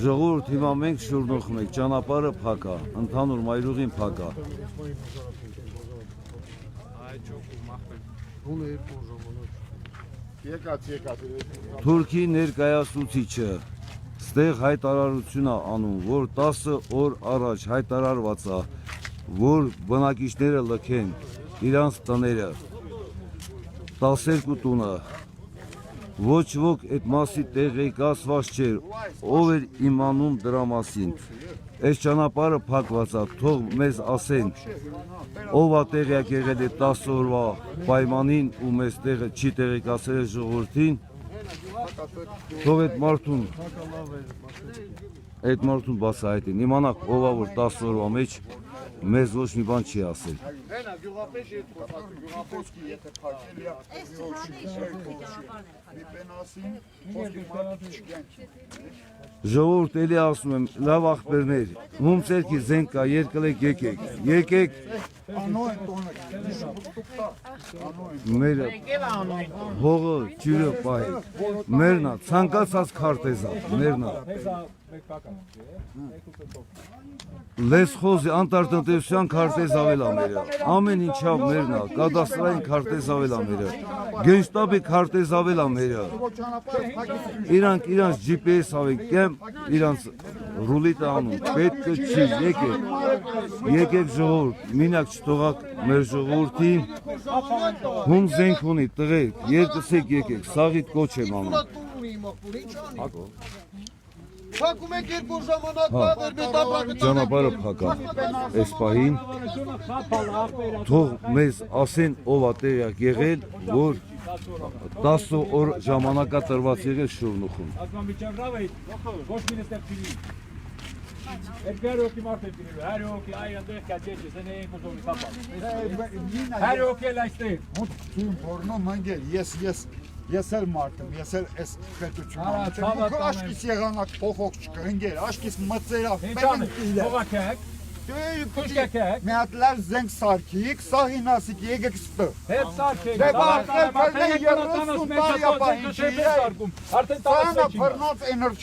Ժողովուրդ հիմա մենք շուրնուխում ենք, ճանապարհը փակ է, ընդհանուր մայրուղին փակ է։ Թուրքի ներկայացուցիչը ստեղ հայտարարություն է անում, որ 10 օր առաջ հայտարարված է, որ բնակիչները լքեն իրանց տները, 12 տունը, ոչ ոք այդ մասի տեղեկացված չէր, ով էր իմանում դրա մասին, այս ճանապարհը փակված է, թող մեզ ասեն, ով է տեղյակ եղել է 10 օրվա պայմանին ու մեզ տեղը չի տեղեկացրել ժողովրդին, թող այդ մարդուն բացահայտեն, իմանաք ով է որ 10 օրվա մեջ մեզ ոչ մի բան չի ասել։ Ժողովուրդ էլի ասում եմ, լավ աղբերներ, ում ծերքի զենք կա, երկլեք եկեք, մերը հողը ջուրը պահեք, մերնա, ցանկացած քարտեզա, մերնա։ Լեսխոզի անտարտնտեսության քարտեզ ավել ամերը, ամեն ինչավ մերնա, կադաստրային քարտեզ ավել ամերը, գենշտաբի քարտեզ ավել ամերը, իրանք GPS ավենք, կեմ իրանց ռուլիտը անում, պետքը չի, եկեք ժողովուրդ, մինակ չթողակ մեր ժողովուրդին, հում զենք ունի, տղեք, երկսեք եկեք, սաղիտ կոչ եմ անում։ Փակում եք երկու ժամանակ ճանապարհը փակ է, այս պահին, թող մեզ ասեն ով է տեղյակ եղել, որ 10 օր ժամանակ է տրված եղել շուրնուխում։ Ես էլ մարդ եմ, ես էլ այս պետություն եմ, աշկիս եղանակ փոխող չկա, ընգեր, աշկիս մծերավ, մի հատ լավ զենք սարքիք, սաղին ասիք, եկեք ստը։ Հետ սարքեք, արդեն 30 տարի ապա ինչի է, սանը պրնած էնր